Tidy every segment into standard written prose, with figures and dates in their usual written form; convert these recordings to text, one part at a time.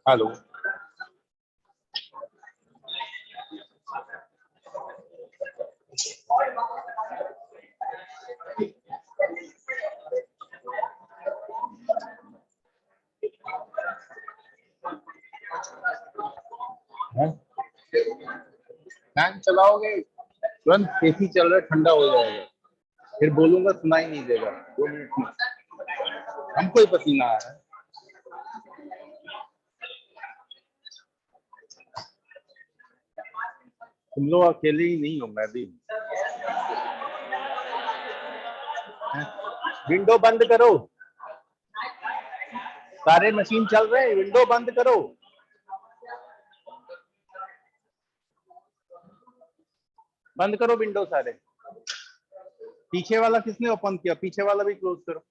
Hello. Fan चलाओगे तुरंत AC चल रहा है, ठंडा हो जाएगा, फिर बोलूंगा सुनाई नहीं देगा। 2 मिनट में हमको ही पसीना आ रहा है। तुम लोग अकेले ही नहीं हो, मैं भी। विंडो बंद करो, सारे मशीन चल रहे हैं, विंडो बंद करो। बंद करो विंडो सारे। पीछे वाला किसने ओपन किया? पीछे वाला भी क्लोज करो।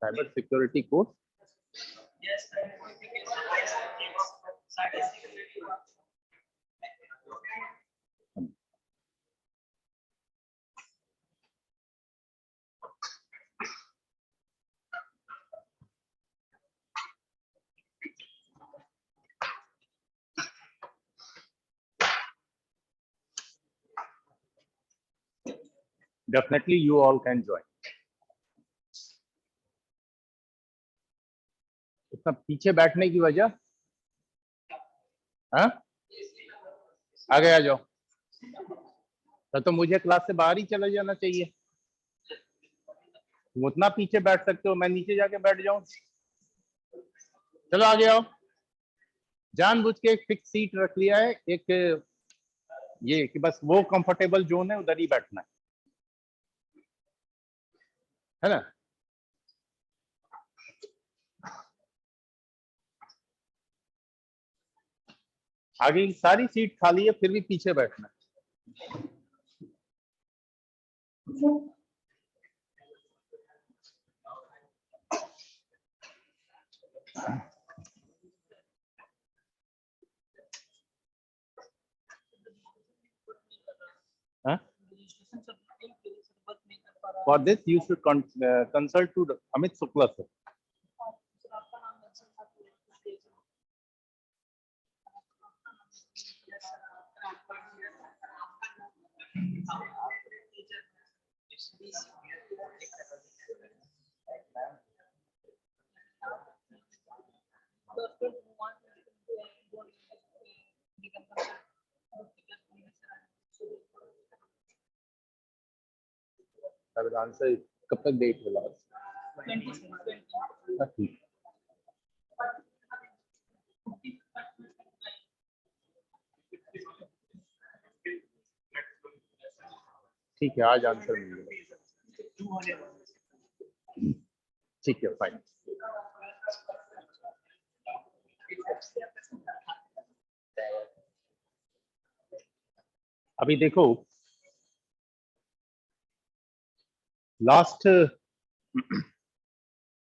Cyber security course. Definitely you all can join. इतना पीछे बैठने की वजह? हाँ, आगे आ जाओ। तो मुझे क्लास से बाहर ही चले जाना चाहिए। तुम उतना पीछे बैठ सकते हो, मैं नीचे जाके बैठ जाऊं? चलो आगे आओ। जानबूझ के एक फिक्स सीट रख लिया है, एक ये कि बस वो कंफर्टेबल जोन है, उधर ही बैठना है ना? आगे की सारी सीट खाली है, फिर भी पीछे बैठना है। Huh? For this, you should consult to Amit Shukla sir. I will answer. कब तक डेट है लास्ट? 20. ठीक है, आज आंसर मिलेगा। ठीक है, फाइन। अभी देखो, लास्ट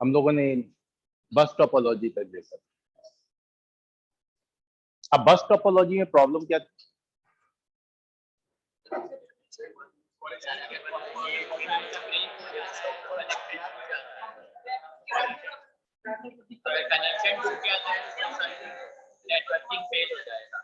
हम लोगों ने बस टोपोलॉजी तक देखा। अब बस टोपोलॉजी में प्रॉब्लम क्या थी? कनेक्शन टूट गया तो नेटवर्किंग फेल हो जाएगा।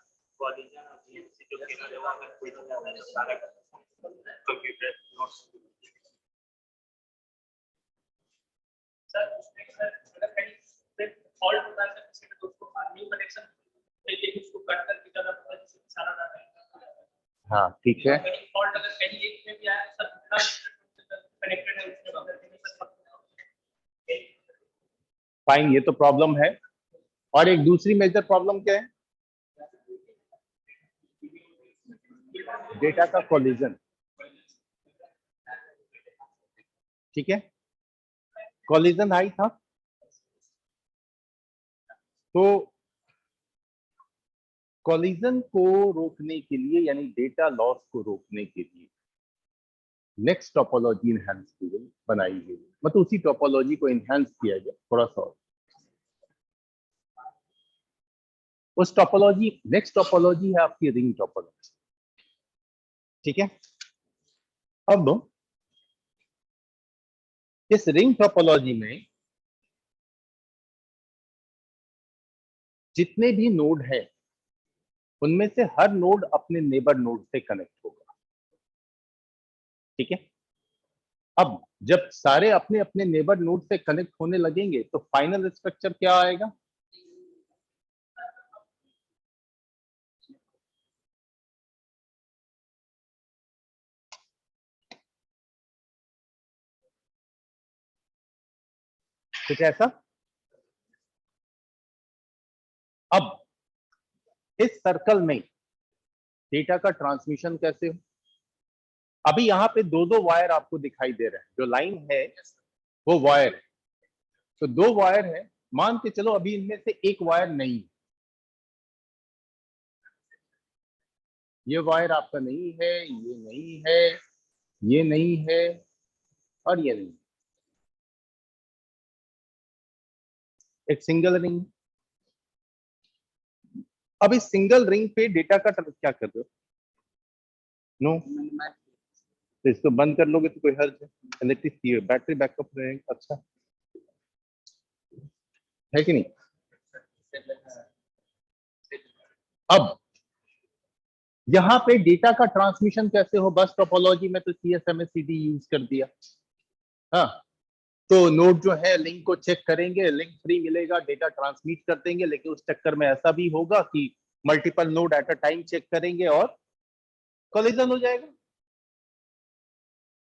हाँ ठीक है, फाइन, ये तो प्रॉब्लम है। और एक दूसरी मेजर प्रॉब्लम क्या है? डेटा का कोलिजन। ठीक है, कोलिजन आई था, तो कोलिजन को रोकने के लिए, यानी डेटा लॉस को रोकने के लिए नेक्स्ट टोपोलॉजी इनहैंस बनाई गई, मतलब उसी टोपोलॉजी को इनहैंस किया गया थोड़ा सा। उस टोपोलॉजी, नेक्स्ट टोपोलॉजी है आपकी रिंग टोपोलॉजी। ठीक है, अब इस रिंग टोपोलॉजी में जितने भी नोड है, उनमें से हर नोड अपने नेबर नोड से कनेक्ट होगा। ठीक है, अब जब सारे अपने अपने नेबर नोड से कनेक्ट होने लगेंगे तो फाइनल स्ट्रक्चर क्या आएगा? कुछ ऐसा। अब इस सर्कल में डेटा का ट्रांसमिशन कैसे हो? अभी यहाँ पे दो दो वायर आपको दिखाई दे रहे हैं, जो लाइन है वो वायर है, तो दो वायर है। मान के चलो अभी इनमें से एक वायर नहीं है, ये वायर आपका नहीं है, ये नहीं है, ये नहीं है, और ये नहीं। एक सिंगल रिंग। अब इस सिंगल रिंग पे डेटा का क्या कर रहे हो? नो, तो इसको बंद कर लोगे तो कोई हर्ज है? इलेक्ट्रिक बैटरी बैकअप रहेगा, अच्छा है कि नहीं? अब यहाँ पे डेटा का ट्रांसमिशन कैसे हो, बस टोपोलॉजी में तो CSMA-CD यूज कर दिया। हाँ, तो नोड जो है लिंक को चेक करेंगे, लिंक फ्री मिलेगा, डेटा ट्रांसमिट कर देंगे, लेकिन उस चक्कर में ऐसा भी होगा कि multiple node at a time check करेंगे और कोलिजन हो जाएगा।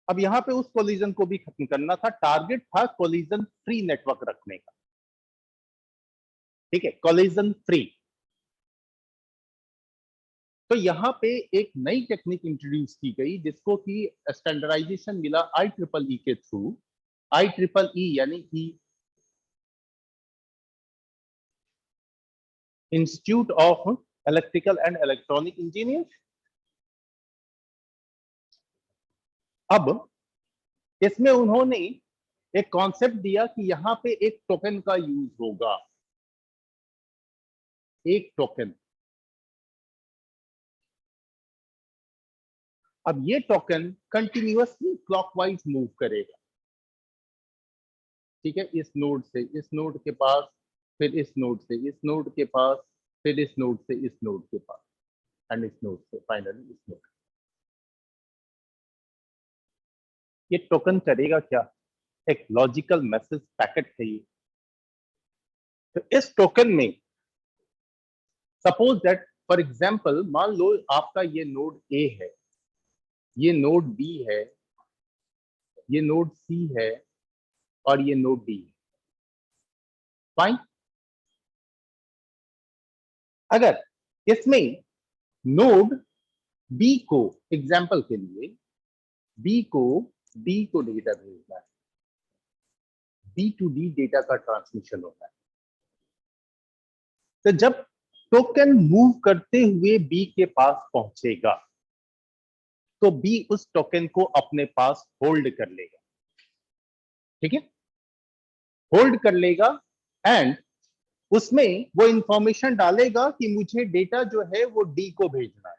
अब यहाँ पे उस कोलिजन को भी खत्म करना था, टारगेट था कोलिजन फ्री नेटवर्क रखने का। ठीक है, कोलिजन फ्री। तो यहाँ पे एक नई टेक्निक इंट्रोड्यूस की गई जिसको कि स्टैंडर्डाइजेशन मिला IEEE के थ्रू। IEEE यानी कि institute of electrical and electronic engineer. अब इसमें उन्होंने एक कॉन्सेप्ट दिया कि यहाँ पे एक टोकन का यूज होगा, एक टोकन। अब ये टोकन कंटिन्यूअसली क्लॉकवाइज मूव करेगा। ठीक है, इस नोड से इस नोड के पास, फिर इस नोड से इस नोड के पास, फिर इस नोड से इस नोड के पास, एंड इस नोड से फाइनली इस नोड। ये टोकन करेगा क्या? एक लॉजिकल मैसेज पैकेट है ये। तो इस टोकन में सपोज दैट फॉर एग्जांपल मान लो आपका ये नोड A है, ये नोड B है, ये नोड C है और ये नोड D है। फाइन। अगर इसमें नोड B को, एग्जांपल के लिए B को D को डेटा भेजना है, B टू D डेटा का ट्रांसमिशन होता है। तो जब टोकन मूव करते हुए B के पास पहुंचेगा तो B उस टोकन को अपने पास होल्ड कर लेगा। ठीक है, होल्ड कर लेगा एंड उसमें वो इंफॉर्मेशन डालेगा कि मुझे डेटा जो है वो D को भेजना है।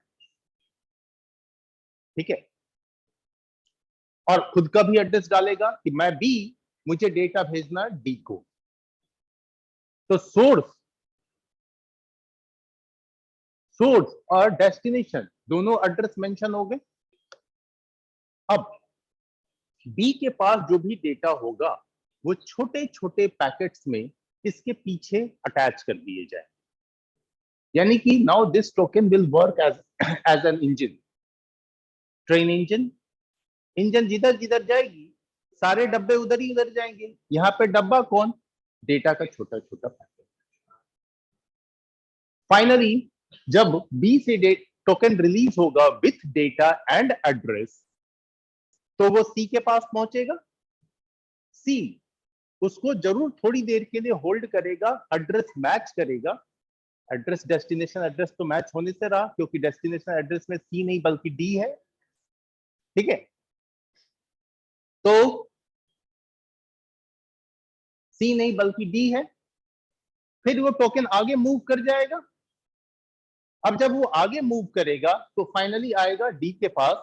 ठीक है, और खुद का भी एड्रेस डालेगा कि मैं B, मुझे डेटा भेजना है D को। तो सोर्स और डेस्टिनेशन दोनों एड्रेस मेंशन हो गए। अब B के पास जो भी डेटा होगा वो छोटे छोटे पैकेट्स में इसके पीछे अटैच कर दिए जाए। यानी कि now this token will work as an engine, train engine. Engine जिधर जिधर जाएगी सारे डब्बे उधर ही उधर जाएंगे। यहाँ पे डब्बा कौन? डेटा का छोटा छोटा पैकेट। फाइनली जब बी से टोकन रिलीज होगा विथ डेटा एंड एड्रेस तो वो सी के पास पहुंचेगा। सी उसको जरूर थोड़ी देर के लिए होल्ड करेगा, एड्रेस मैच करेगा। एड्रेस डेस्टिनेशन एड्रेस तो मैच होने से रहा क्योंकि डेस्टिनेशन एड्रेस में सी नहीं बल्कि डी है। ठीक है, तो सी नहीं बल्कि डी है। फिर वो टोकन आगे मूव कर जाएगा। अब जब वो आगे मूव करेगा तो फाइनली आएगा डी के पास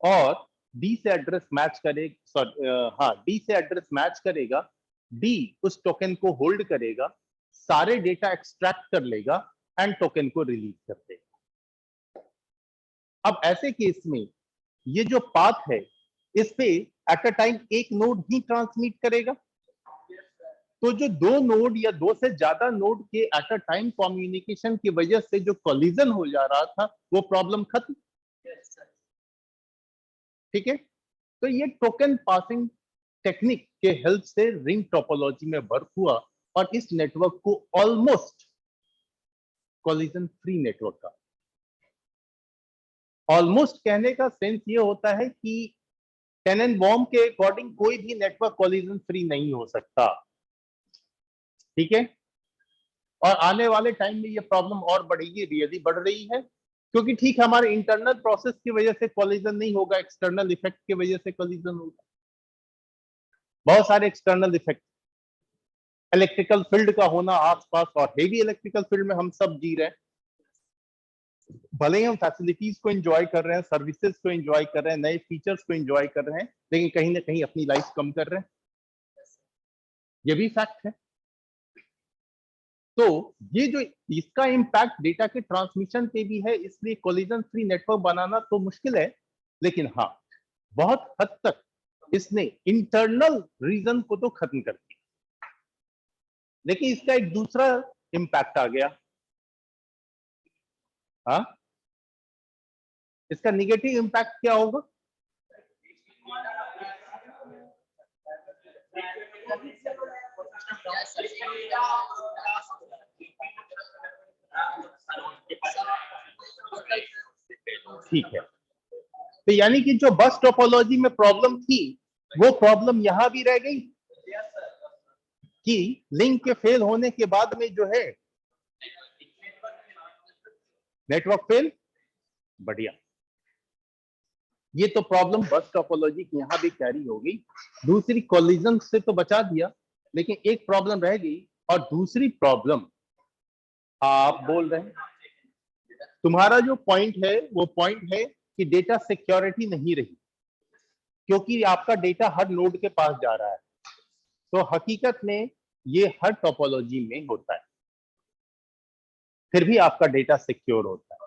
और डी से एड्रेस मैच करेगा, हाँ डी से एड्रेस मैच करेगा। डी उस टोकन को होल्ड करेगा, सारे डेटा एक्सट्रैक्ट कर लेगा एंड टोकन को रिलीज कर देगा। अब ऐसे केस में ये जो पाथ है इस पे एट अ टाइम एक नोड ही ट्रांसमिट करेगा। तो जो दो नोड या दो से ज्यादा नोड के एट अ टाइम कम्युनिकेशन की वजह से जो कोलिजन हो जा रहा था वो प्रॉब्लम खत्म। ठीक है, तो ये टोकन पासिंग टेक्निक के हेल्प से रिंग टोपोलॉजी में वर्क हुआ और इस नेटवर्क को ऑलमोस्ट कोलिजन फ्री नेटवर्क का। ऑलमोस्ट कहने का सेंस ये होता है कि टेनेनबॉम के अकॉर्डिंग कोई भी नेटवर्क कोलिजन फ्री नहीं हो सकता। ठीक है, और आने वाले टाइम में ये प्रॉब्लम और बढ़ेगी, रियली बढ़ रही है क्योंकि ठीक हमारे इंटरनल प्रोसेस की वजह से कोलिजन नहीं होगा, एक्सटर्नल इफेक्ट की वजह से कोलिजन होगा। बहुत सारे एक्सटर्नल इफेक्ट, इलेक्ट्रिकल फील्ड का होना आसपास, और हेवी इलेक्ट्रिकल फील्ड में हम सब जी रहे हैं। भले ही हम फैसिलिटीज को एंजॉय कर रहे हैं, सर्विसेज को एंजॉय कर रहे हैं, नए फीचर्स को एंजॉय कर रहे हैं, लेकिन कहीं ना कहीं अपनी लाइफ कम कर रहे हैं। ये भी फैक्ट है। तो ये जो इसका इम्पैक्ट डेटा के ट्रांसमिशन पे भी है, इसलिए कोलिजन फ्री नेटवर्क बनाना तो मुश्किल है, लेकिन हाँ बहुत हद तक इसने इंटरनल रीजन को तो खत्म कर दिया। लेकिन इसका एक दूसरा इम्पैक्ट आ गया। हाँ, इसका निगेटिव इम्पैक्ट क्या होगा? ठीक है, तो यानी कि जो बस टोपोलॉजी में प्रॉब्लम थी वो प्रॉब्लम यहां भी रह गई कि लिंक के फेल होने के बाद में जो है नेटवर्क फेल। बढ़िया, ये तो प्रॉब्लम बस टोपोलॉजी की यहां भी कैरी हो गई। दूसरी कोलिजन से तो बचा दिया, लेकिन एक प्रॉब्लम रह गई, और दूसरी प्रॉब्लम आप बोल रहे हैं, तुम्हारा जो पॉइंट है वो पॉइंट है कि डेटा सिक्योरिटी नहीं रही, क्योंकि आपका डेटा हर नोड के पास जा रहा है। तो हकीकत में ये हर टोपोलॉजी में होता है, फिर भी आपका डेटा सिक्योर होता है,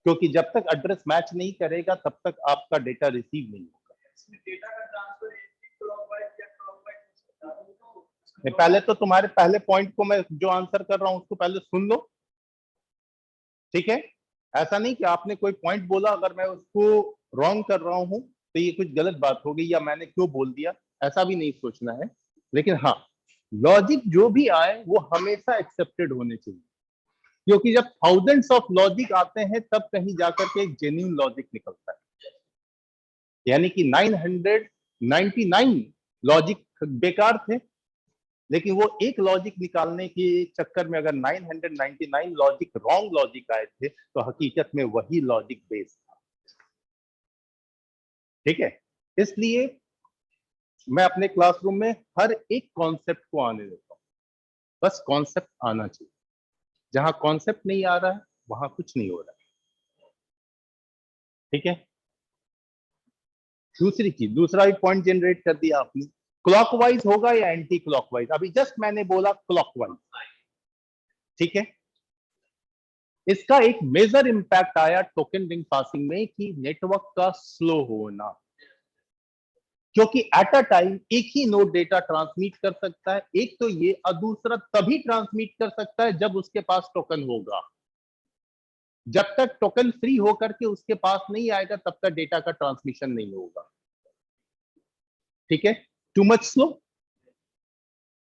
क्योंकि जब तक एड्रेस मैच नहीं करेगा तब तक आपका डेटा रिसीव नहीं होगा। पहले तो तुम्हारे पहले पॉइंट को मैं जो आंसर कर रहा हूं उसको पहले सुन लो, ठीक है? ऐसा नहीं कि आपने कोई पॉइंट बोला, अगर मैं उसको रॉन्ग कर रहा हूं तो ये कुछ गलत बात हो गई या मैंने क्यों बोल दिया, ऐसा भी नहीं सोचना है। लेकिन हाँ, लॉजिक जो भी आए वो हमेशा एक्सेप्टेड होने चाहिए, क्योंकि जब थाउजेंड्स ऑफ लॉजिक आते हैं तब कहीं जाकर के एक जेन्युइन लॉजिक निकलता है। यानी कि 999 लॉजिक बेकार थे, लेकिन वो एक लॉजिक निकालने के चक्कर में अगर 999 लॉजिक रॉन्ग लॉजिक आए थे तो हकीकत में वही लॉजिक बेस था। ठीक है, इसलिए मैं अपने क्लासरूम में हर एक कॉन्सेप्ट को आने देता हूं, बस कॉन्सेप्ट आना चाहिए। जहां कॉन्सेप्ट नहीं आ रहा है वहां कुछ नहीं हो रहा है। ठीक है, दूसरी चीज, दूसरा भी पॉइंट जनरेट कर दिया आपने, क्लॉकवाइज होगा या एंटी क्लॉकवाइज। अभी जस्ट मैंने बोला क्लॉकवाइज, ठीक है। इसका एक मेजर इंपैक्ट आया टोकन रिंग पासिंग में कि नेटवर्क का स्लो होना, क्योंकि एट अ टाइम एक ही नोड डेटा ट्रांसमिट कर सकता है, एक तो ये, और दूसरा तभी ट्रांसमिट कर सकता है जब उसके पास टोकन होगा। जब तक टोकन फ्री होकर के उसके पास नहीं आएगा तब तक डेटा का ट्रांसमिशन नहीं होगा। ठीक है, टू मच स्लो।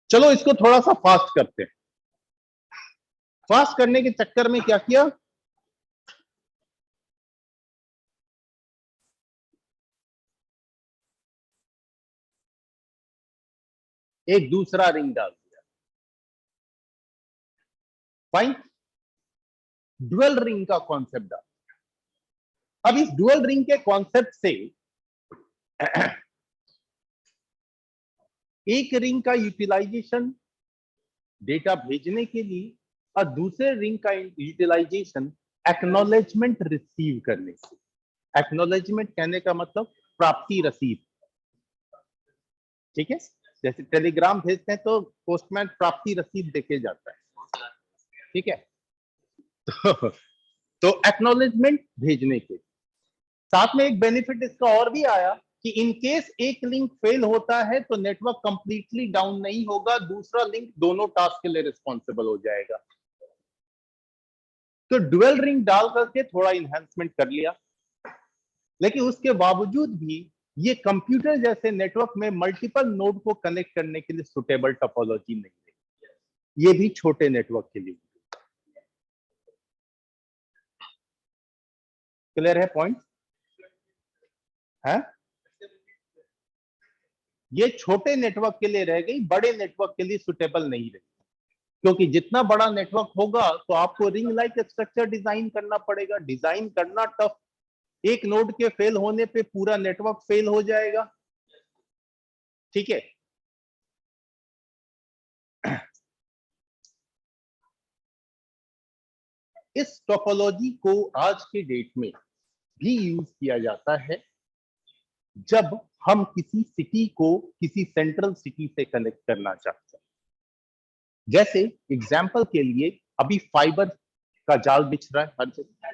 चलो इसको थोड़ा सा फास्ट करते हैं। फास्ट करने के चक्कर में क्या किया, एक दूसरा रिंग डाल दिया। फाइन, डुअल रिंग का कॉन्सेप्ट डाल। अब इस डुअल रिंग के कॉन्सेप्ट से एक रिंग का यूटिलाइजेशन डेटा भेजने के लिए और दूसरे रिंग का यूटिलाइजेशन एक्नॉलेजमेंट रिसीव करने से। एक्नॉलेजमेंट कहने का मतलब प्राप्ति रसीद। ठीक है, जैसे टेलीग्राम भेजते हैं तो पोस्टमैन प्राप्ति रसीद देके जाता है। ठीक है, तो एक्नॉलेजमेंट भेजने के साथ में एक बेनिफिट इसका और भी आया कि इन केस एक लिंक फेल होता है तो नेटवर्क कंप्लीटली डाउन नहीं होगा, दूसरा लिंक दोनों टास्क के लिए रिस्पॉन्सिबल हो जाएगा। तो डुअल रिंग डाल करके थोड़ा इन्हेंसमेंट कर लिया, लेकिन उसके बावजूद भी ये कंप्यूटर जैसे नेटवर्क में मल्टीपल नोड को कनेक्ट करने के लिए सुटेबल टोपोलॉजी नहीं है, ये भी छोटे नेटवर्क के लिए। क्लियर है पॉइंट है? ये छोटे नेटवर्क के लिए रह गई, बड़े नेटवर्क के लिए सुटेबल नहीं रही, क्योंकि जितना बड़ा नेटवर्क होगा तो आपको रिंग लाइक स्ट्रक्चर डिजाइन करना पड़ेगा। डिजाइन करना टफ, एक नोड के फेल होने पे पूरा नेटवर्क फेल हो जाएगा। ठीक है, इस टोपोलॉजी को आज के डेट में भी यूज किया जाता है जब हम किसी सिटी को किसी सेंट्रल सिटी से कनेक्ट करना चाहते हैं। जैसे एग्जाम्पल के लिए अभी फाइबर का जाल बिछ रहा है हर जगह,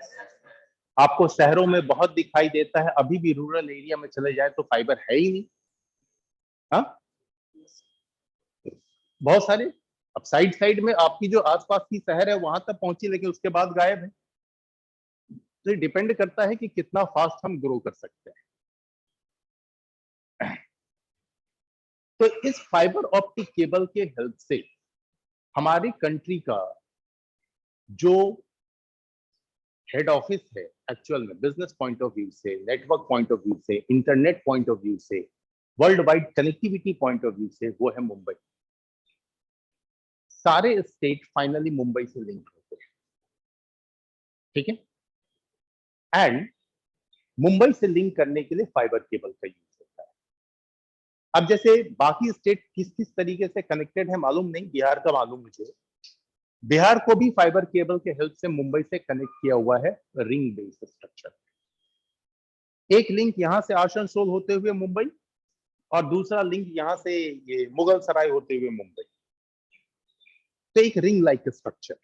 आपको शहरों में बहुत दिखाई देता है, अभी भी रूरल एरिया में चले जाए तो फाइबर है ही नहीं। हाँ, बहुत सारे, अब साइड साइड में आपकी जो आसपास की शहर है वहां तक पहुंची, लेकिन उसके बाद गायब है। तो ये डिपेंड करता है कि कितना फास्ट हम ग्रो कर सकते हैं। तो इस फाइबर ऑप्टिक केबल के हेल्प से हमारी कंट्री का जो हेड ऑफिस है, एक्चुअल में बिजनेस पॉइंट ऑफ व्यू से, नेटवर्क पॉइंट ऑफ व्यू से, इंटरनेट पॉइंट ऑफ व्यू से, world wide connectivity point of view से, वो है मुंबई। सारे स्टेट फाइनली मुंबई से लिंक होते हैं, ठीक है। एंड मुंबई से लिंक करने के लिए फाइबर केबल का यूज होता है। अब जैसे बाकी स्टेट किस किस तरीके से कनेक्टेड है मालूम नहीं, बिहार का मालूम मुझे। बिहार को भी फाइबर केबल के हेल्प से मुंबई से कनेक्ट किया हुआ है, रिंग बेस्ड स्ट्रक्चर। एक लिंक यहां से आसनसोल होते हुए मुंबई, और दूसरा लिंक यहां से ये मुगल सराय होते हुए मुंबई। तो एक रिंग लाइक स्ट्रक्चर।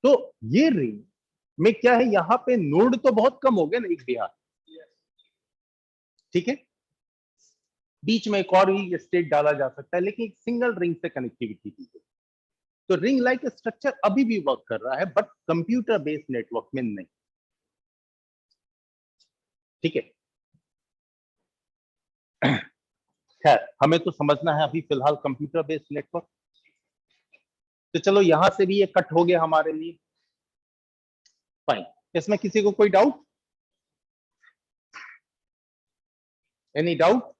तो ये रिंग में क्या है, यहां पे नोड तो बहुत कम हो गए ना, एक बिहार, ठीक है, बीच में एक और भी स्टेट डाला जा सकता है, लेकिन एक सिंगल रिंग से कनेक्टिविटी दी गई। तो रिंग लाइक स्ट्रक्चर अभी भी वर्क कर रहा है, बट कंप्यूटर बेस्ड नेटवर्क में नहीं, ठीक है। खैर, हमें तो समझना है अभी फिलहाल कंप्यूटर बेस्ड नेटवर्क। तो चलो यहां से भी ये कट हो गया हमारे लिए, फाइन। इसमें किसी को कोई doubt, any doubt?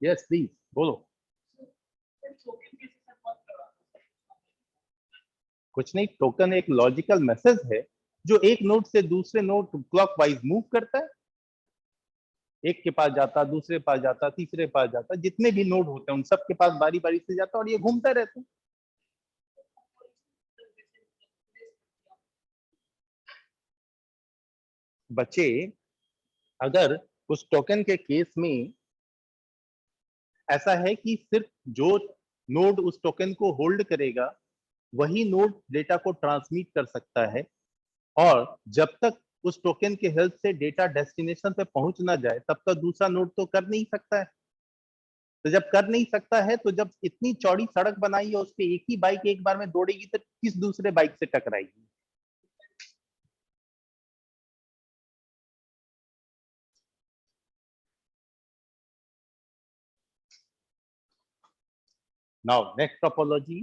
Yes please बोलो। कुछ नहीं, टोकन एक लॉजिकल मैसेज है जो एक नोड से दूसरे नोड क्लॉकवाइज मूव करता है। एक के पास जाता, दूसरे पास जाता, तीसरे पास जाता, जितने भी नोड होते हैं उन सब के पास बारी बारी से जाता, और ये घूमता रहता है। बच्चे, अगर उस टोकन के केस में ऐसा है कि सिर्फ जो नोड उस टोकन को होल्ड करेगा वही नोड डेटा को ट्रांसमिट कर सकता है, और जब तक उस टोकन के हेल्प से डेटा डेस्टिनेशन पे पहुंच ना जाए तब तक दूसरा नोड तो कर नहीं सकता है। तो जब कर नहीं सकता है, तो जब इतनी चौड़ी सड़क बनाई है उस पर एक ही बाइक एक बार में दौड़ेगी तो किस दूसरे बाइक से टकराएगी? Now, next topology,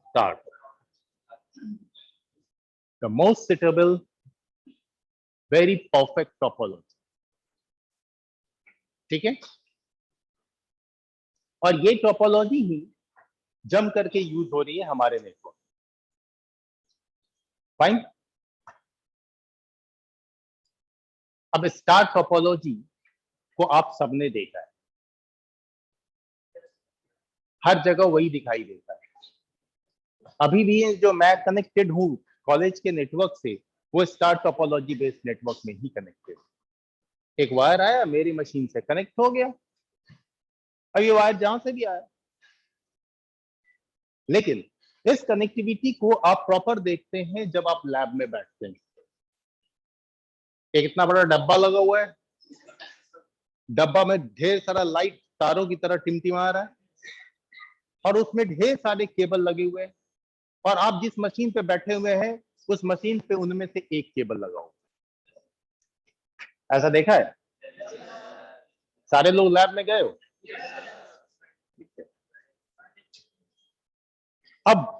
start. The most suitable, very perfect topology. ठीक है, और ये टोपोलॉजी ही जम करके यूज हो रही है हमारे नेटवर्क। फाइन। अब स्टार टोपोलॉजी को आप सबने देखा है, हर जगह वही दिखाई देता है। अभी भी जो मैं कनेक्टेड हूँ कॉलेज के नेटवर्क से, वो स्टार टोपोलॉजी बेस्ड नेटवर्क में ही कनेक्टेड। एक वायर आया, मेरी मशीन से कनेक्ट हो गया, अब ये वायर जहां से भी आया, लेकिन इस कनेक्टिविटी को आप प्रॉपर देखते हैं जब आप लैब में बैठते हैं। एक इतना बड़ा डब्बा लगा हुआ है, डब्बा में ढेर सारा लाइट तारों की तरह टिमटिमा रहा है, और उसमें ढेर सारे केबल लगे हुए हैं, और आप जिस मशीन पे बैठे हुए हैं उस मशीन पे उनमें से एक केबल लगा हुआ है। ऐसा देखा है? सारे लोग लैब में गए हो? अब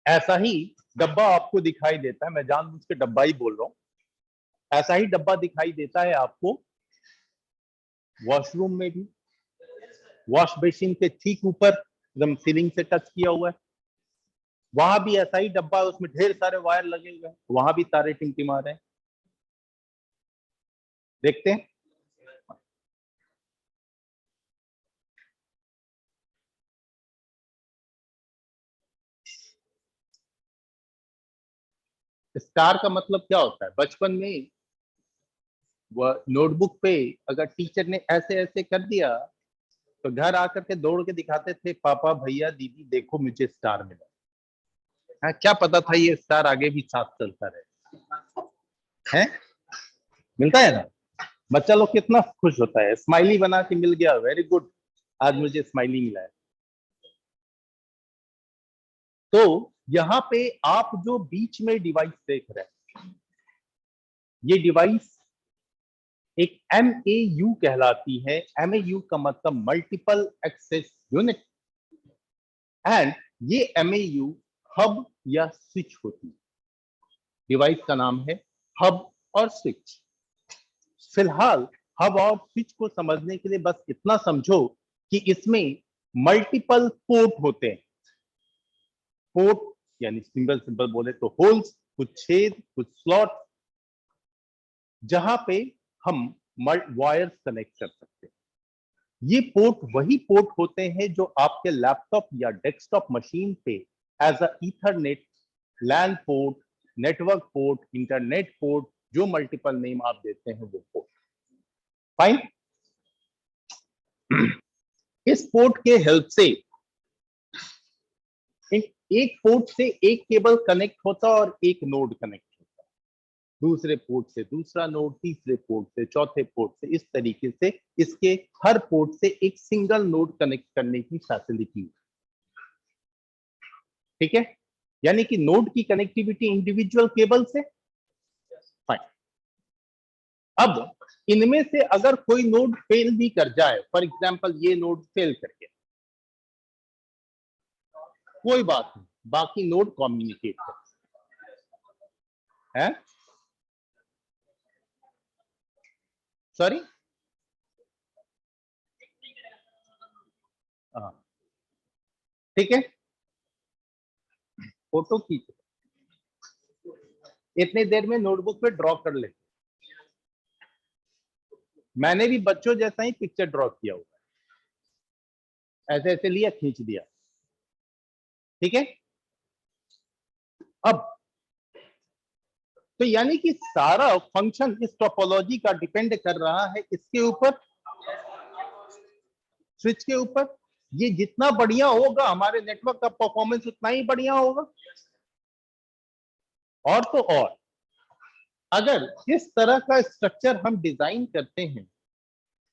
ऐसा ही डब्बा आपको दिखाई देता है, मैं जानबूझ के डब्बा ही बोल रहा हूं, ऐसा ही डब्बा दिखाई देता है आपको वॉशरूम में भी। वॉश बेसिन के ठीक ऊपर एकदम सीलिंग से टच किया हुआ है, वहां भी ऐसा ही डब्बा है, उसमें ढेर सारे वायर लगे हुए हैं, वहां भी तारे टिमटिमा रहे हैं। देखते हैं। स्टार का मतलब क्या होता है? बचपन में वो नोटबुक पे अगर टीचर ने ऐसे ऐसे कर दिया तो घर आकर के दौड़ के दिखाते थे, पापा भैया दीदी देखो मुझे स्टार मिला। हाँ, क्या पता था ये स्टार आगे भी साथ चलता रहे। है मिलता है ना, बच्चा लोग कितना खुश होता है, स्माइली बना के मिल गया, वेरी गुड, आज मुझे स्माइली मिला है। तो यहाँ पे आप जो बीच में डिवाइस देख रहे हैं, ये डिवाइस एक MAU कहलाती है। MAU का मतलब मल्टीपल एक्सेस यूनिट, एंड ये MAU हब या स्विच होती है। डिवाइस का नाम है हब और स्विच। फिलहाल हब और स्विच को समझने के लिए बस इतना समझो कि इसमें मल्टीपल पोर्ट होते हैं। पोर्ट यानी सिंगल सिंपल बोले तो होल्स, कुछ छेद, कुछ स्लॉट, जहां पे हम वायर्स कनेक्ट कर सकते हैं। ये पोर्ट वही पोर्ट होते हैं जो आपके लैपटॉप या डेस्कटॉप मशीन पे as a ethernet, LAN port, network port, internet port, जो मल्टीपल नेम आप देते हैं वो पोर्ट। फाइन। इस पोर्ट के हेल्प से एक पोर्ट से एक केबल कनेक्ट होता और एक नोड कनेक्ट होता, दूसरे पोर्ट से दूसरा नोड, तीसरे पोर्ट से चौथे पोर्ट से, इस तरीके से इसके हर पोर्ट से एक सिंगल नोड कनेक्ट करने की फैसिलिटी। ठीक है, यानी कि नोड की कनेक्टिविटी इंडिविजुअल केबल से। फाइन। अब इनमें से अगर कोई नोड फेल भी कर जाए, फॉर एग्जांपल ये नोड फेल कर गया, कोई बात नहीं, बाकी नोड कम्युनिकेट है। सॉरी, हाँ ठीक है, फोटो खींच इतनी देर में नोटबुक पे ड्रॉ कर ले। मैंने भी बच्चों जैसा ही पिक्चर ड्रॉ किया हुआ, ऐसे ऐसे लिया, खींच दिया। ठीक है, अब तो यानी कि सारा फंक्शन इस टोपोलॉजी का डिपेंड कर रहा है इसके ऊपर, स्विच के ऊपर। ये जितना बढ़िया होगा हमारे नेटवर्क का परफॉर्मेंस उतना ही बढ़िया होगा। और तो और अगर इस तरह का स्ट्रक्चर हम डिजाइन करते हैं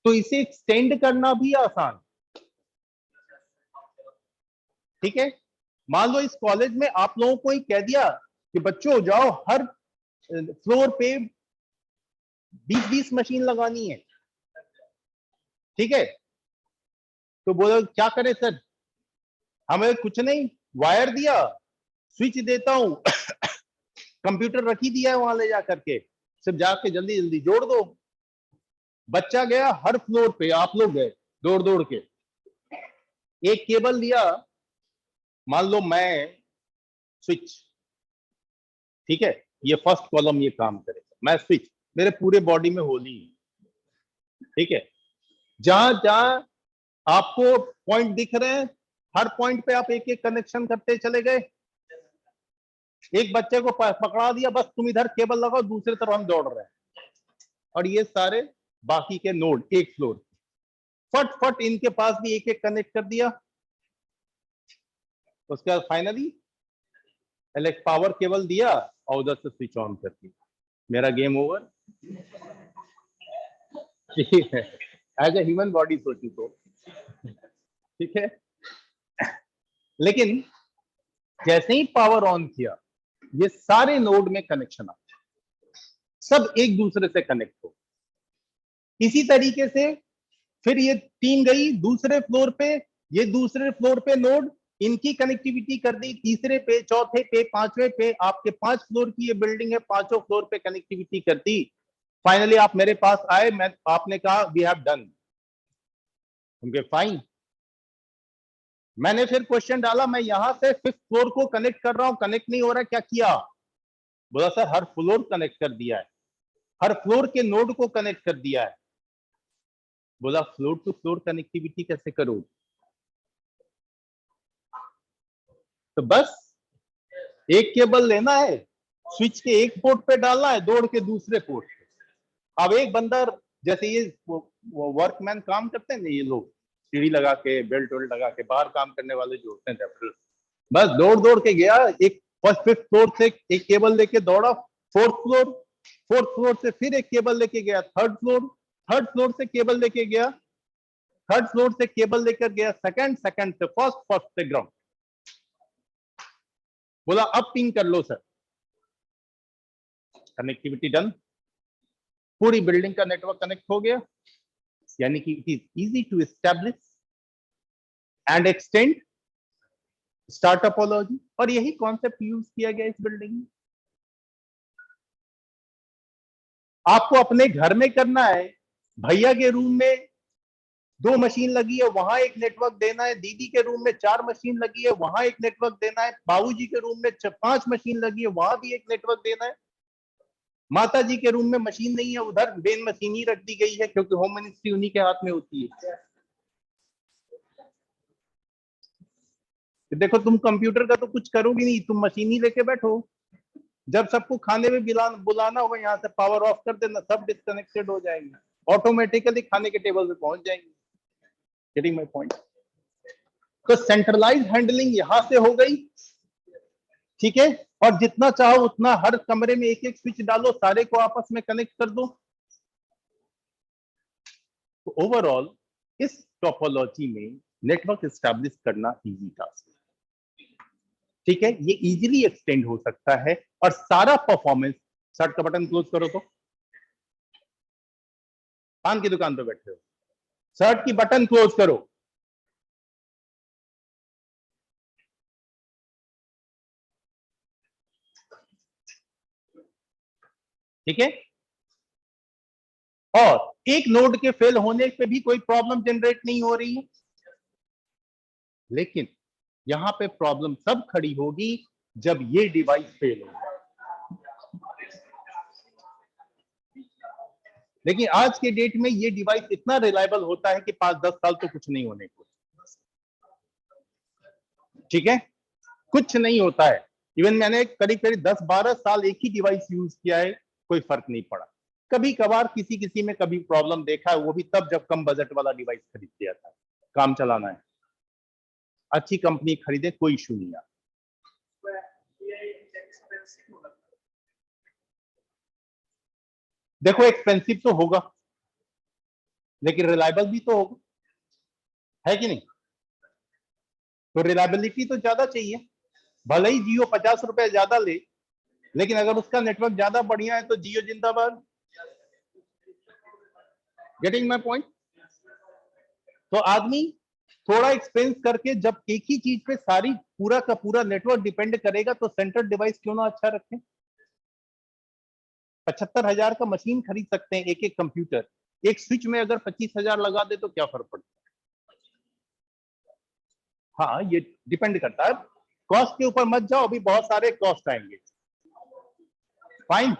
तो इसे एक्सटेंड करना भी आसान। ठीक है, मान लो इस कॉलेज में आप लोगों को ही कह दिया कि बच्चों जाओ हर फ्लोर पे 20-20 मशीन लगानी है। ठीक है, तो बोलो क्या करें सर, हमें कुछ नहीं, वायर दिया, स्विच देता हूं, कंप्यूटर रखी दिया है वहां ले जा करके, सिर्फ जाके जल्दी जल्दी जोड़ दो। बच्चा गया हर फ्लोर पे, आप लोग गए दौड़ दौड़ के, एक केबल लिया, मान लो मैं स्विच, ठीक है, ये फर्स्ट कॉलम ये काम करेगा, मैं स्विच, मेरे पूरे बॉडी में होली है। ठीक है, जहां जहां आपको पॉइंट दिख रहे हैं, हर पॉइंट पे आप एक एक कनेक्शन करते चले गए। एक बच्चे को पकड़ा दिया, बस तुम इधर केबल लगाओ, दूसरी तरफ हम दौड़ रहे हैं, और ये सारे बाकी के नोड एक फ्लोर, फट फट इनके पास भी एक एक कनेक्ट कर दिया। उसके बाद फाइनली इलेक्ट पावर केबल दिया और उधर से स्विच ऑन कर दिया, मेरा गेम ओवर। ठीक है, एज ए ह्यूमन बॉडी सोची तो। ठीक है, लेकिन जैसे ही पावर ऑन किया, ये सारे नोड में कनेक्शन आ, सब एक दूसरे से कनेक्ट हो। इसी तरीके से फिर ये टीम गई दूसरे फ्लोर पे, ये दूसरे फ्लोर पे नोड, इनकी कनेक्टिविटी कर दी तीसरे पे, चौथे पे, पांचवे पे, आपके 5 फ्लोर की ये बिल्डिंग है, पांचों फ्लोर पे कनेक्टिविटी कर दी। फाइनली आप मेरे पास आए, मैं आपने कहा वी हैव डन, उनके फाइन। मैंने फिर क्वेश्चन डाला, मैं यहां से 5th फ्लोर को कनेक्ट कर रहा हूं, कनेक्ट नहीं हो रहा, क्या किया? बोला सर हर फ्लोर कनेक्ट कर दिया है, हर फ्लोर के नोड को कनेक्ट कर दिया है। बोला फ्लोर टू फ्लोर कनेक्टिविटी कैसे करोगे? तो बस एक केबल लेना है, स्विच के एक पोर्ट पे डालना है, दौड़ के दूसरे पोर्ट पे। अब एक बंदा, जैसे ये वर्कमैन काम करते हैं ना, ये लोग सीढ़ी लगा के बेल्ट वेल्ट लगा के बाहर काम करने वाले जो होते हैं, बस दौड़ दौड़ के गया, एक फर्स्ट 5th फ्लोर से एक केबल लेके दौड़ा 4th फ्लोर, 4th फ्लोर से फिर एक केबल लेके गया 3rd फ्लोर, 3rd फ्लोर से केबल लेके गया 3rd फ्लोर से केबल लेकर गया सेकंड, सेकंड से फर्स्ट, फर्स्ट से ग्राउंड। बोला अब पिंग कर लो सर, कनेक्टिविटी डन, पूरी बिल्डिंग का नेटवर्क कनेक्ट हो गया। यानी कि it is easy to establish and extend star topology, और यही कॉन्सेप्ट यूज किया गया इस बिल्डिंग में। आपको अपने घर में करना है, भैया के रूम में 2 मशीन लगी है, वहां एक नेटवर्क देना है, दीदी के रूम में 4 मशीन लगी है, वहां एक नेटवर्क देना है, बाबूजी के रूम में 5 मशीन लगी है, वहां भी एक नेटवर्क देना है, माता जी के रूम में मशीन नहीं है, उधर मेन मशीन ही रख दी गई है, क्योंकि होम मिनिस्ट्री उन्हीं के हाथ में होती है। देखो तुम कंप्यूटर का तो कुछ करोगी नहीं, तुम मशीन ही लेके बैठो, जब सबको खाने में बुलाना होगा, यहाँ से पावर ऑफ कर देना, सब डिस्कनेक्टेड हो जाएंगे, ऑटोमेटिकली खाने के टेबल पे पहुंच जाएंगे। Getting my point? तो सेंट्रलाइज हैंडलिंग यहां से हो गई, ठीक है, और जितना चाहो उतना हर कमरे में एक एक स्विच डालो, सारे को आपस में कनेक्ट कर दो। तो ओवरऑल इस टोपोलॉजी में नेटवर्क एस्टैब्लिश करना इजी टास्क है, ठीक है, ये इजीली एक्सटेंड हो सकता है, और सारा परफॉर्मेंस, शर्ट का बटन क्लोज करो, तो पान की दुकान पे बैठे हो, शर्ट की बटन क्लोज करो, ठीक है, और एक नोड के फेल होने पे भी कोई प्रॉब्लम जनरेट नहीं हो रही है, लेकिन यहां पे प्रॉब्लम तब खड़ी होगी जब ये डिवाइस फेल होगा। लेकिन आज के डेट में ये डिवाइस इतना रिलायबल होता है कि 5-10 साल तो कुछ नहीं होने को, ठीक है, कुछ नहीं होता है। इवन मैंने करीब करीब 10-12 साल एक ही डिवाइस यूज किया है, कोई फर्क नहीं पड़ा। कभी कभार किसी किसी में कभी प्रॉब्लम देखा है, वो भी तब जब कम बजट वाला डिवाइस खरीद लिया था, काम चलाना है, अच्छी कंपनी खरीदे, कोई इशू नहीं आता। देखो एक्सपेंसिव तो होगा, लेकिन रिलायबल भी तो होगा, है कि नहीं? तो रिलायबिलिटी तो ज्यादा चाहिए, भले ही जियो 50 रुपए ज्यादा ले, लेकिन अगर उसका नेटवर्क ज्यादा बढ़िया है तो जियो जिंदाबाद। Getting my point? तो आदमी थोड़ा एक्सपेंस करके जब एक ही चीज पे सारी पूरा का पूरा नेटवर्क डिपेंड करेगा, तो सेंट्रल डिवाइस क्यों ना अच्छा रखें। 75,000 का मशीन खरीद सकते हैं, एक एक कंप्यूटर, एक स्विच में अगर 25,000 लगा दे तो क्या फर्क पड़ता है? हाँ, ये डिपेंड करता है, कॉस्ट के ऊपर मत जाओ, अभी बहुत सारे कॉस्ट आएंगे। फाइन,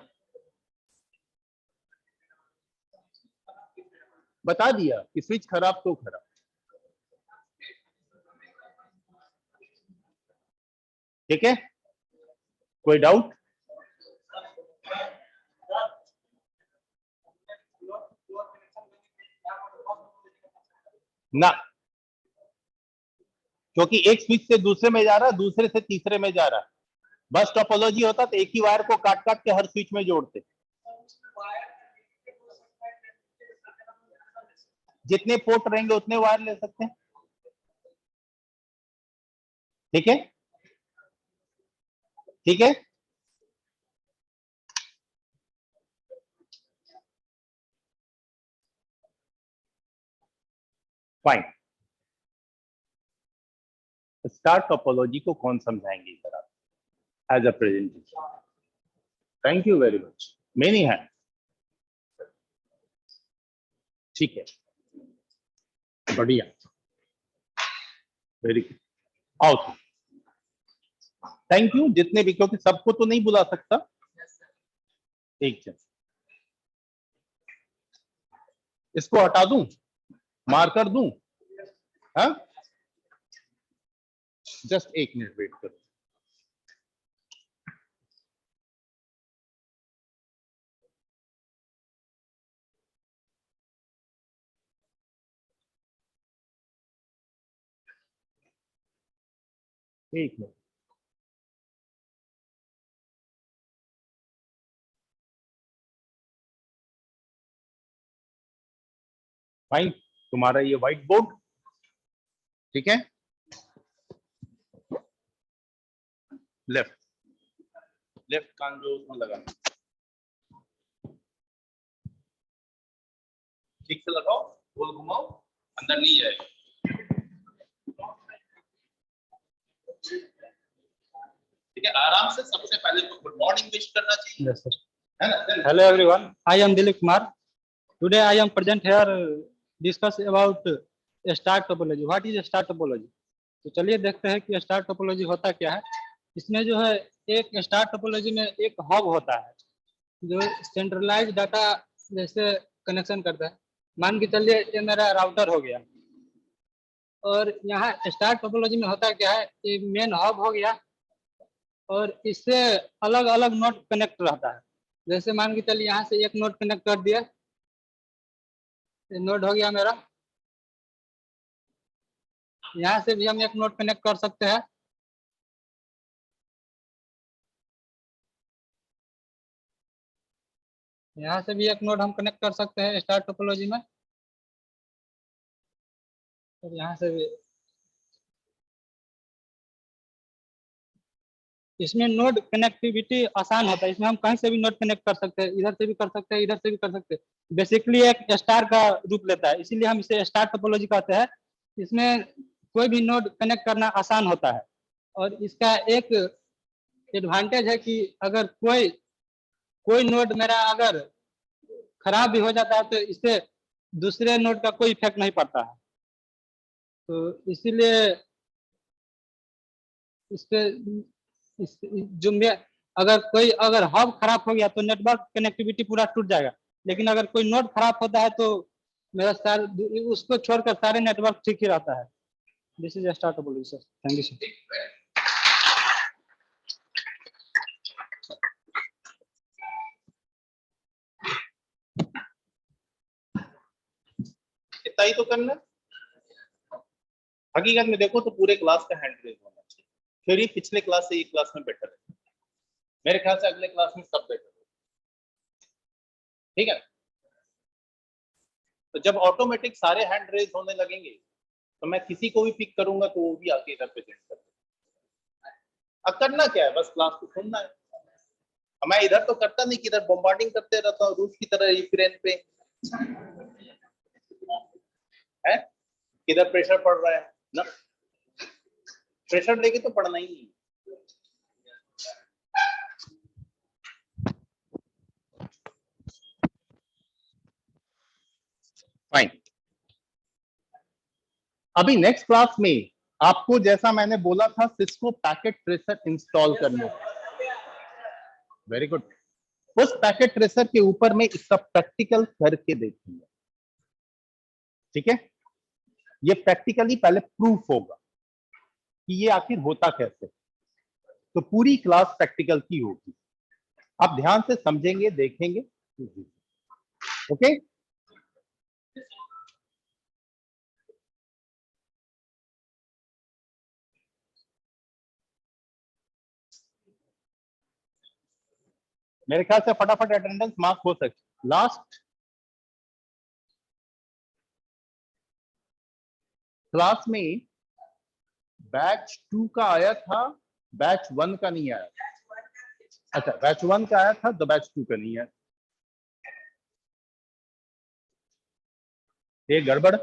बता दिया कि स्विच खराब तो खराब, ठीक है, कोई डाउट? ना, क्योंकि एक स्विच से दूसरे में जा रहा है, दूसरे से तीसरे में जा रहा है, बस टोपोलॉजी होता तो एक ही वायर को काट काट के हर स्विच में जोड़ते, जितने पोर्ट रहेंगे उतने वायर ले सकते हैं, ठीक है, ठीक है, फाइन। स्टार टोपोलॉजी को कौन समझाएंगे सर आप as a presentation? Thank you very much, many hand, ठीक है, बढ़िया, वेरी गुड, आओ, थैंक यू जितने भी, क्योंकि सबको तो नहीं बुला सकता, एक जन, इसको हटा दूं, मार्कर दूं, हाँ, जस्ट एक मिनट वेट करो। एक मिनट, फाइन, तुम्हारा ये व्हाइट बोर्ड, ठीक है, लेफ्ट लेफ्ट कान जो उसमें लगाना, ठीक से लगाओ, गोल घुमाओ, अंदर नहीं जाए। ठीक है, आराम से। सबसे पहले तो गुड मॉर्निंग विश करना चाहिए, Yes, sir. है ना? Hello everyone. I am Dilip Kumar. Today I am present here discuss about star topology. What is star topology? तो चलिए देखते हैं कि स्टार टोपोलॉजी होता क्या है। इसमें जो है एक स्टार टोपोलॉजी में एक हब होता है जो सेंट्रलाइज डाटा जैसे कनेक्शन करता है। मान के चलिए ये मेरा राउटर हो गया और यहाँ स्टार टोपोलॉजी में होता क्या है, ये मेन हब हो गया और इससे अलग अलग नोड कनेक्ट रहता है। जैसे मान के चलिए यहाँ से एक नोड कनेक्ट कर दिया, नोड हो गया मेरा। यहाँ से भी हम एक नोड कनेक्ट कर सकते हैं। यहाँ से भी एक नोड हम कनेक्ट कर सकते हैं स्टार टोपोलॉजी में, और यहाँ से भी। इसमें नोड कनेक्टिविटी आसान होता है। इसमें हम कहीं से भी नोड कनेक्ट कर सकते हैं, इधर से भी कर सकते हैं, इधर से भी कर सकते हैं। बेसिकली एक स्टार का रूप लेता है, इसीलिए हम इसे स्टार टोपोलॉजी कहते हैं। इसमें कोई भी नोड कनेक्ट करना आसान होता है और इसका एक एडवांटेज है कि अगर कोई नोड मेरा अगर खराब भी हो जाता है तो इससे दूसरे नोड का कोई इफेक्ट नहीं पड़ता है। तो इसीलिए इसके जो में अगर हब खराब हो गया तो नेटवर्क कनेक्टिविटी पूरा टूट जाएगा, लेकिन अगर कोई नोड खराब होता है तो मेरा उसको छोड़कर सारे नेटवर्क ठीक ही रहता है। This is star topology sir. Thank you sir. इतना ही तो करना। हकीकत में देखो तो पूरे क्लास का हैंड रेज होना चाहिए, फिर ये पिछले क्लास से ये क्लास में बेटर है। मेरे ख्याल से अगले क्लास में सब बेटर है, ठीक है। तो जब ऑटोमेटिक सारे हैंड रेज होने लगेंगे तो मैं किसी को भी पिक करूंगा तो वो भी आके इधर प्रेजेंट कर देगा। अब करना क्या है, बस क्लास को सुनना है। मैं इधर तो करता नहीं कि इधर बॉम्बार्डिंग करते रहता हूँ रूस की तरह यूक्रेन पे, है किधर प्रेशर पड़ रहा है ना, प्रेशर लेके तो पढ़ना ही नहीं। फाइन। अभी नेक्स्ट क्लास में आपको जैसा मैंने बोला था सिस्को पैकेट ट्रेसर इंस्टॉल करने। Very good. उस पैकेट ट्रेसर के ऊपर में इसका प्रैक्टिकल करके देखेंगे, ठीक है। ये प्रैक्टिकली पहले प्रूफ होगा कि ये आखिर होता कैसे, तो पूरी क्लास प्रैक्टिकल की होगी। आप ध्यान से समझेंगे, देखेंगे, ओके। मेरे ख्याल से फटाफट अटेंडेंस मार्क हो सकती। लास्ट क्लास में बैच 2 का आया था, बैच 1 का नहीं आया। अच्छा, बैच 1 का आया था तो बैच 2 का नहीं आया। ये गड़बड़।